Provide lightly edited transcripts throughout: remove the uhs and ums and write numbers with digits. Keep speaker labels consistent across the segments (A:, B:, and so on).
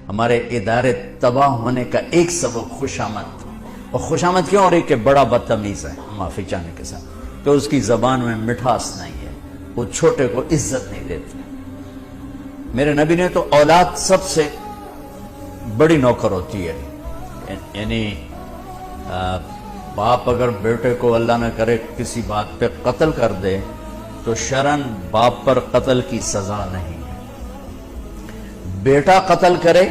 A: ہمارے ادارے تباہ ہونے کا ایک سبب خوشامد، اور خوشامد کیوں ہو رہی کہ بڑا بدتمیز ہے معافی چاہنے کے ساتھ، کہ اس کی زبان میں مٹھاس نہیں ہے، وہ چھوٹے کو عزت نہیں دیتے۔ میرے نبی نے تو اولاد سب سے بڑی نوکر ہوتی ہے، یعنی باپ اگر بیٹے کو اللہ نہ کرے کسی بات پہ قتل کر دے تو شرعاً باپ پر قتل کی سزا نہیں ہے۔ بیٹا قتل کرے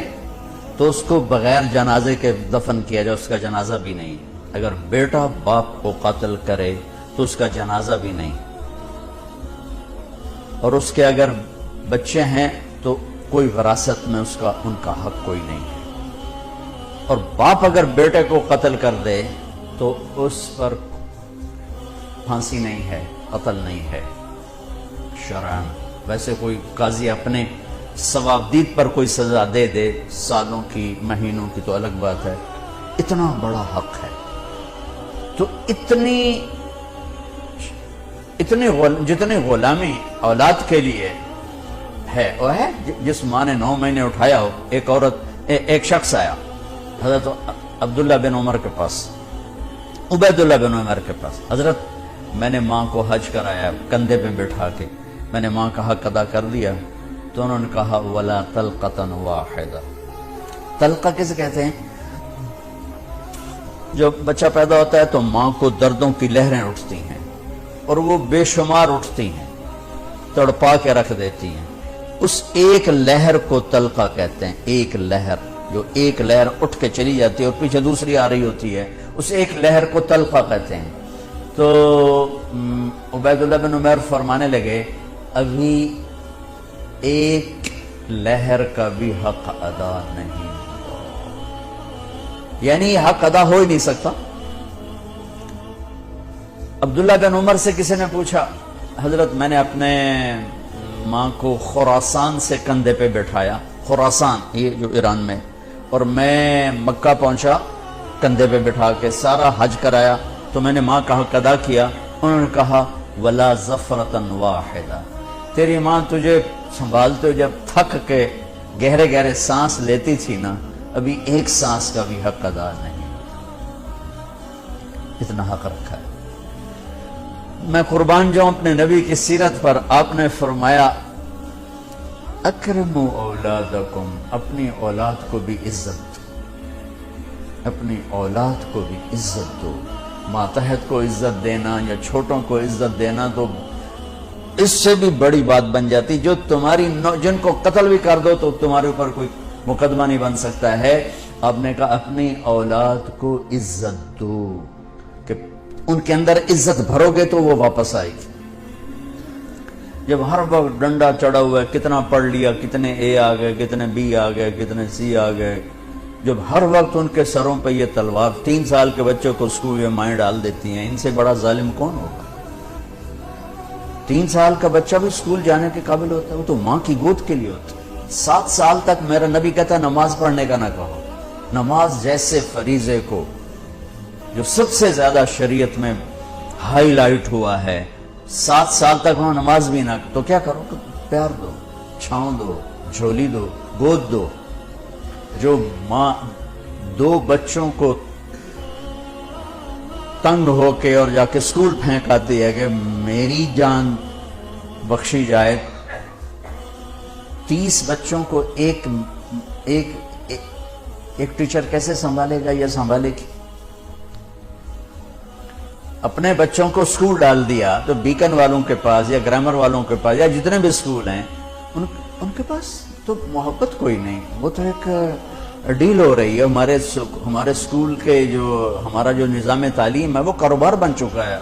A: تو اس کو بغیر جنازے کے دفن کیا جائے، اس کا جنازہ بھی نہیں۔ اگر بیٹا باپ کو قتل کرے تو اس کا جنازہ بھی نہیں، اور اس کے اگر بچے ہیں تو کوئی وراثت میں ان کا حق کوئی نہیں ہے۔ اور باپ اگر بیٹے کو قتل کر دے تو اس پر پھانسی نہیں ہے، قتل نہیں ہے شرعاً۔ ویسے کوئی قاضی اپنے ثوابدید پر کوئی سزا دے دے سالوں کی مہینوں کی تو الگ بات ہے، اتنا بڑا حق ہے۔ تو جتنی غلامی اولاد کے لیے ہے وہ ہے جس ماں نے 9 مہینے اٹھایا ہو۔ ایک شخص آیا حضرت عبداللہ بن عمر کے پاس، عبیداللہ بن عمر کے پاس، حضرت میں نے ماں کو حج کرایا کندھے پہ بٹھا کے، میں نے ماں کا حق ادا کر دیا، تو انہوں نے کہا وَلَا طَلْقَةً وَاحِدَةً۔ طلقہ کسے کہتے ہیں؟ جب بچہ پیدا ہوتا ہے تو ماں کو دردوں کی لہریں اٹھتی ہیں، اور وہ بے شمار اٹھتی ہیں، تڑپا کے رکھ دیتی ہیں۔ اس ایک لہر کو طلقہ کہتے ہیں۔ ایک لہر، جو ایک لہر اٹھ کے چلی جاتی ہے اور پیچھے دوسری آ رہی ہوتی ہے، اس ایک لہر کو طلقہ کہتے ہیں۔ تو عبیداللہ بن عمر فرمانے لگے ابھی ایک لہر کا بھی حق ادا نہیں، یعنی حق ادا ہو ہی نہیں سکتا۔ عبداللہ بن عمر سے کسی نے پوچھا حضرت میں نے اپنے ماں کو خراسان سے کندھے پہ بٹھایا، خراسان یہ جو ایران میں، اور میں مکہ پہنچا کندھے پہ بٹھا کے، سارا حج کرایا، تو میں نے ماں کا حق ادا کیا۔ انہوں نے کہا وَلَا زَفْرَةً وَاحِدَةً، تیری ماں تجھے سنبھالتے جب تھک کے گہرے گہرے سانس لیتی تھی نا، ابھی ایک سانس کا بھی حق ادا نہیں، اتنا حق رکھا ہے۔ میں قربان جاؤں اپنے نبی کی سیرت پر، آپ نے فرمایا اکرموا اولادکم، اپنی اولاد کو بھی عزت دو، اپنی اولاد کو بھی عزت دو۔ ماتحت کو عزت دینا یا چھوٹوں کو عزت دینا تو اس سے بھی بڑی بات بن جاتی، جو تمہاری جن کو قتل بھی کر دو تو تمہارے اوپر کوئی مقدمہ نہیں بن سکتا ہے۔ آپ نے کہا اپنی اولاد کو عزت دو، کہ ان کے اندر عزت بھرو گے تو وہ واپس آئے گی۔ جب ہر وقت ڈنڈا چڑھا ہوا ہے، کتنا پڑھ لیا، کتنے اے آ گئے، کتنے بی آ گئے، کتنے سی آ گئے، جب ہر وقت ان کے سروں پہ یہ تلوار، 3 سال کے بچوں کو اسکول میں مائیں ڈال دیتی ہیں، ان سے بڑا ظالم کون ہوگا؟ 3 سال کا بچہ بھی اسکول جانے کے قابل ہوتا ہے، وہ تو ماں کی گود کے لیے ہوتا ہے۔ 7 سال تک میرا نبی کہتا ہے نماز پڑھنے کا نہ کہو۔ نماز جیسے فریضے کو جو سب سے زیادہ شریعت میں ہائی لائٹ ہوا ہے، 7 سال تک وہاں نماز بھی نہ، تو کیا کرو کہ پیار دو، چھاؤں دو، جھولی دو، گود دو۔ جو ماں 2 بچوں کو تنگ ہو کے اور جا کے اسکول پھینک آتی ہے کہ میری جان بخشی جائے، 30 بچوں کو ایک ٹیچر کیسے سنبھالے گا یا سنبھالے گی؟ اپنے بچوں کو اسکول ڈال دیا تو بیکن والوں کے پاس یا گرامر والوں کے پاس یا جتنے بھی اسکول ہیں ان کے پاس تو محبت کوئی نہیں، وہ تو ایک ڈیل ہو رہی ہے۔ ہمارے اسکول کے ہمارا جو نظام تعلیم ہے وہ کاروبار بن چکا ہے۔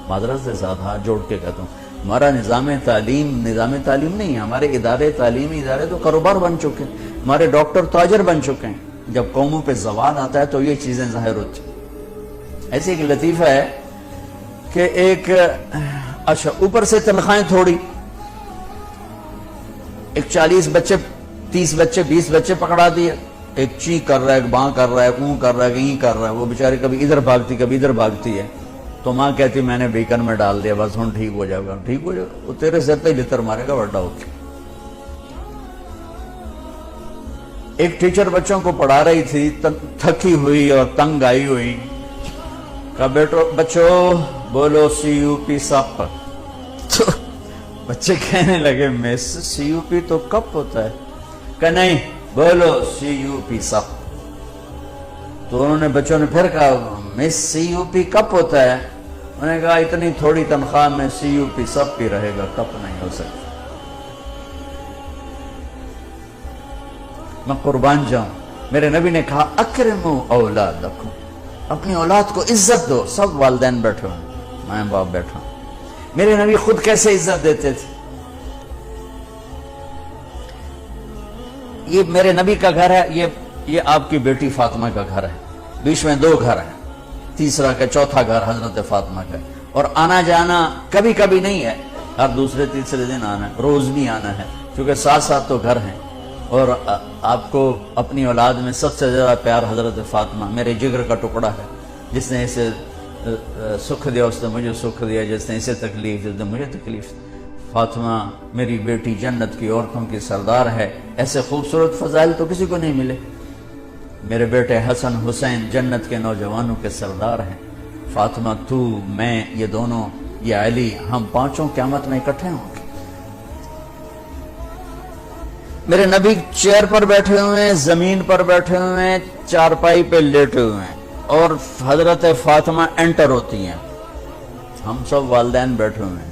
A: معذرت سے ساتھ ہاتھ جوڑ کے کہتا ہوں، ہمارا نظام تعلیم نہیں ہے، ہمارے تعلیمی ادارے تو کاروبار بن چکے ہیں، ہمارے ڈاکٹر تاجر بن چکے ہیں۔ جب قوموں پہ زوال آتا ہے تو یہ چیزیں ظاہر ہوتی ہیں۔ ایسی ایک لطیفہ ہے کہ اچھا اوپر سے تنخواہیں تھوڑی، ایک 40 بچے 30 بچے 20 بچے پکڑا دیے، ایک چی کر رہا ہے، ایک باں کر رہا ہے، ایک اون کر رہا ہے، ایک این کر رہا ہے، وہ بیچارے کبھی ادھر بھاگتی کبھی ادھر بھاگتی ہے، تو ماں کہتی میں نے بیکن میں ڈال دیا بس ہوں ٹھیک ہو جائے گا، ٹھیک ہو جائے گا، وہ تیرے سر تے لتر مارے گا بڑا ہو کے۔ ایک ٹیچر بچوں کو پڑھا رہی تھی، تھکی ہوئی اور تنگ آئی ہوئی، کہا بچوں بولو سی یو پی سپ۔ تو بچے کہنے لگے مس سی یو پی تو کپ ہوتا ہے، کہ نہیں بولو سی یو پی سپ۔ تو انہوں نے بچوں نے پھر کہا مس سی یو پی کپ ہوتا ہے، انہوں نے کہا اتنی تھوڑی تنخواہ میں سی یو پی سپ ہی رہے گا، کپ نہیں ہو سکتا۔ میں قربان جاؤں، میرے نبی نے کہا اکرموا اولادکم، اپنی اولاد کو عزت دو۔ سب والدین بیٹھے ہوں، ماں باپ بیٹھا ہوں، میرے نبی خود کیسے عزت دیتے تھے۔ یہ میرے نبی کا گھر ہے، یہ آپ کی بیٹی فاطمہ کا گھر ہے، بیچ میں 2 گھر ہیں، تیسرا کا چوتھا گھر حضرت فاطمہ کا ہے، اور آنا جانا کبھی کبھی نہیں ہے، ہر دوسرے تیسرے دن آنا ہے، روز نہیں آنا ہے، کیونکہ ساتھ ساتھ تو گھر ہیں۔ اور آپ کو اپنی اولاد میں سب سے زیادہ پیار حضرت فاطمہ، میرے جگر کا ٹکڑا ہے، جس نے اسے سکھ دیا اس نے مجھے سکھ دیا، جس نے اسے تکلیف جس نے مجھے تکلیف۔ فاطمہ میری بیٹی جنت کی عورتوں کی سردار ہے، ایسے خوبصورت فضائل تو کسی کو نہیں ملے۔ میرے بیٹے حسن حسین جنت کے نوجوانوں کے سردار ہیں۔ فاطمہ تو، میں، یہ دونوں، یہ علی، ہم پانچوں قیامت میں اکٹھے ہوں گے۔ میرے نبی چیئر پر بیٹھے ہوئے ہیں، زمین پر بیٹھے ہوئے ہیں، چارپائی پہ لیٹے ہوئے ہیں، اور حضرت فاطمہ انٹر ہوتی ہیں، ہم سب والدین بیٹھے ہوئے ہیں۔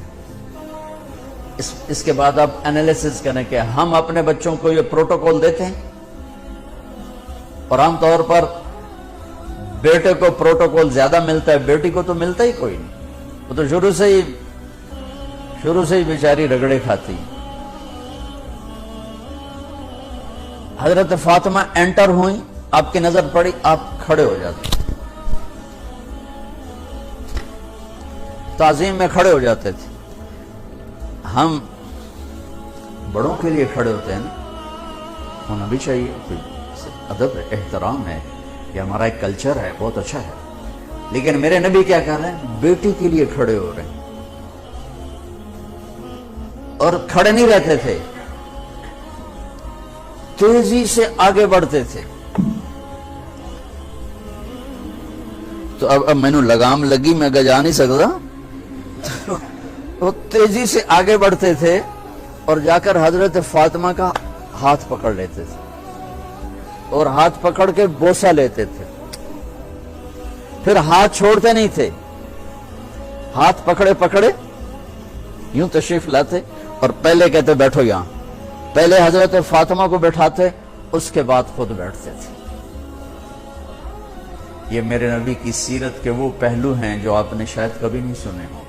A: اس کے بعد آپ انالیسس کریں کہ ہم اپنے بچوں کو یہ پروٹوکول دیتے ہیں، اور عام طور پر بیٹے کو پروٹوکول زیادہ ملتا ہے، بیٹی کو تو ملتا ہی کوئی نہیں، وہ تو شروع سے ہی بیچاری رگڑے کھاتی۔ حضرت فاطمہ انٹر ہوئیں، آپ کی نظر پڑی، آپ کھڑے ہو جاتے، تعظیم میں کھڑے ہو جاتے تھے۔ ہم بڑوں کے لیے کھڑے ہوتے ہیں نا، ہونا بھی چاہیے، کوئی ادب احترام ہے، یہ ہمارا ایک کلچر ہے، بہت اچھا ہے۔ لیکن میرے نبی کیا کہہ رہے ہیں؟ بیٹی کے لیے کھڑے ہو رہے ہیں، اور کھڑے نہیں رہتے تھے، تیزی سے آگے بڑھتے تھے۔ تو اب میں نے لگام لگی، میں جا نہیں سکتا، وہ تیزی سے آگے بڑھتے تھے اور جا کر حضرت فاطمہ کا ہاتھ پکڑ لیتے تھے، اور ہاتھ پکڑ کے بوسہ لیتے تھے، پھر ہاتھ چھوڑتے نہیں تھے، ہاتھ پکڑے پکڑے یوں تشریف لاتے، اور پہلے کہتے بیٹھو یہاں، پہلے حضرت فاطمہ کو بیٹھاتے، اس کے بعد خود بیٹھتے تھے۔ یہ میرے نبی کی سیرت کے وہ پہلو ہیں جو آپ نے شاید کبھی نہیں سنے ہوں گے۔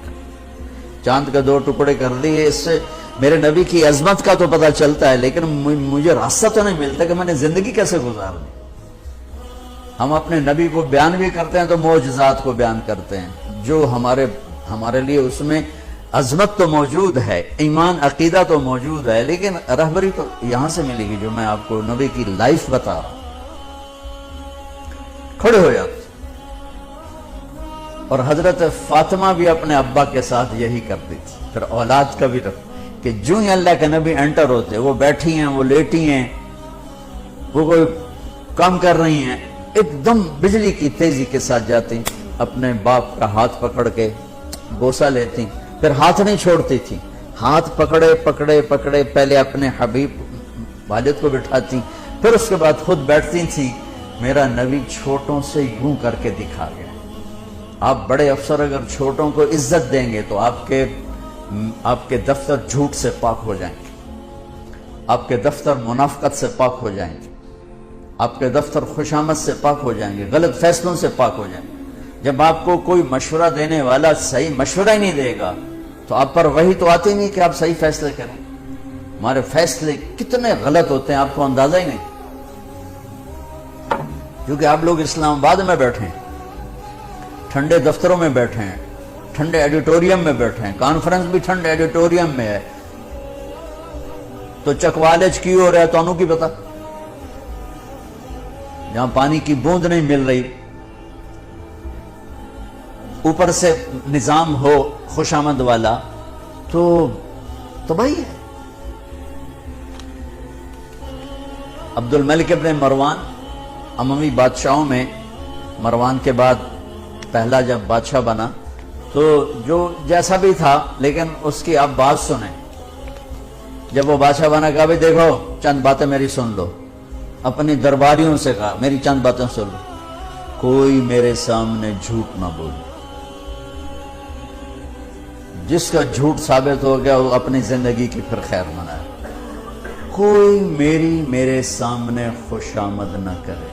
A: چاند کا 2 ٹکڑے کر دیے، اس سے میرے نبی کی عظمت کا تو پتہ چلتا ہے، لیکن مجھے راستہ تو نہیں ملتا کہ میں نے زندگی کیسے گزار دی۔ ہم اپنے نبی کو بیان بھی کرتے ہیں تو معجزات کو بیان کرتے ہیں، جو ہمارے لیے اس میں عظمت تو موجود ہے، ایمان عقیدہ تو موجود ہے، لیکن رہبری تو یہاں سے ملے گی جو میں آپ کو نبی کی لائف بتا رہا ہوں۔ کھڑے ہو جاتے، اور حضرت فاطمہ بھی اپنے ابا کے ساتھ یہی کرتی تھی۔ پھر اولاد کا بھی رکھ کہ جو ہی اللہ کے نبی انٹر ہوتے، وہ بیٹھی ہیں، وہ لیٹی ہیں، وہ کوئی کام کر رہی ہیں، ایک دم بجلی کی تیزی کے ساتھ جاتی، اپنے باپ کا ہاتھ پکڑ کے بوسہ لیتی، پھر ہاتھ نہیں چھوڑتی تھی، ہاتھ پکڑے پکڑے پکڑے پہلے اپنے حبیب والد کو بٹھاتی، پھر اس کے بعد خود بیٹھتی تھی۔ میرا نبی چھوٹوں سے یوں کر کے دکھا گیا۔ آپ بڑے افسر اگر چھوٹوں کو عزت دیں گے تو آپ کے دفتر جھوٹ سے پاک ہو جائیں گے، آپ کے دفتر منافقت سے پاک ہو جائیں گے، آپ کے دفتر خوشامد سے پاک ہو جائیں گے، غلط فیصلوں سے پاک ہو جائیں گے۔ جب آپ کو کوئی مشورہ دینے والا صحیح مشورہ ہی نہیں دے گا تو آپ پر وہی تو آتی نہیں کہ آپ صحیح فیصلے کریں۔ ہمارے فیصلے کتنے غلط ہوتے ہیں آپ کو اندازہ ہی نہیں، کیونکہ آپ لوگ اسلام آباد میں بیٹھے ہیں، ٹھنڈے دفتروں میں بیٹھے ہیں، ٹھنڈے ایڈیٹوریم میں بیٹھے ہیں، کانفرنس بھی ٹھنڈے ایڈیٹوریم میں ہے، تو چکوالج کی ہو رہا ہے تو انہوں کی پتا، جہاں پانی کی بوند نہیں مل رہی، اوپر سے نظام ہو خوشامد والا تو تباہی ہے۔ عبد الملک ابن مروان اموی بادشاہوں میں، مروان کے بعد پہلا جب بادشاہ بنا تو جو جیسا بھی تھا، لیکن اس کی آپ بات سنیں۔ جب وہ بادشاہ بنا کہا بھی دیکھو چند باتیں میری سن لو، اپنی درباریوں سے کہا میری چند باتیں سن لو، کوئی میرے سامنے جھوٹ نہ بولے، جس کا جھوٹ ثابت ہو گیا وہ اپنی زندگی کی پھر خیر منائے، کوئی میرے سامنے خوشامد نہ کرے،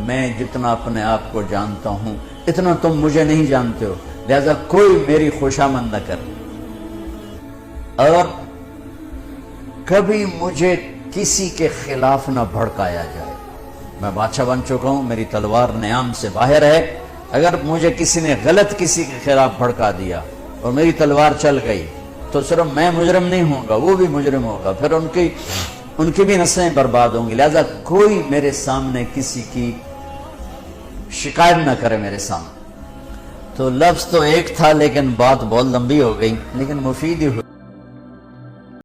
A: میں جتنا اپنے آپ کو جانتا ہوں اتنا تم مجھے نہیں جانتے ہو، لہذا کوئی میری خوشامد نہ کرے، اور کبھی مجھے کسی کے خلاف نہ بھڑکایا جائے۔ میں بادشاہ بن چکا ہوں، میری تلوار نیام سے باہر ہے، اگر مجھے کسی نے غلط کسی کے خلاف بھڑکا دیا اور میری تلوار چل گئی تو صرف میں مجرم نہیں ہوں گا، وہ بھی مجرم ہوگا، پھر ان کی بھی نسلیں برباد ہوں گی، لہذا کوئی میرے سامنے کسی کی شکایت نہ کرے میرے سامنے۔ تو لفظ تو ایک تھا لیکن بات بہت لمبی ہو گئی، لیکن مفید ہی ہوئی۔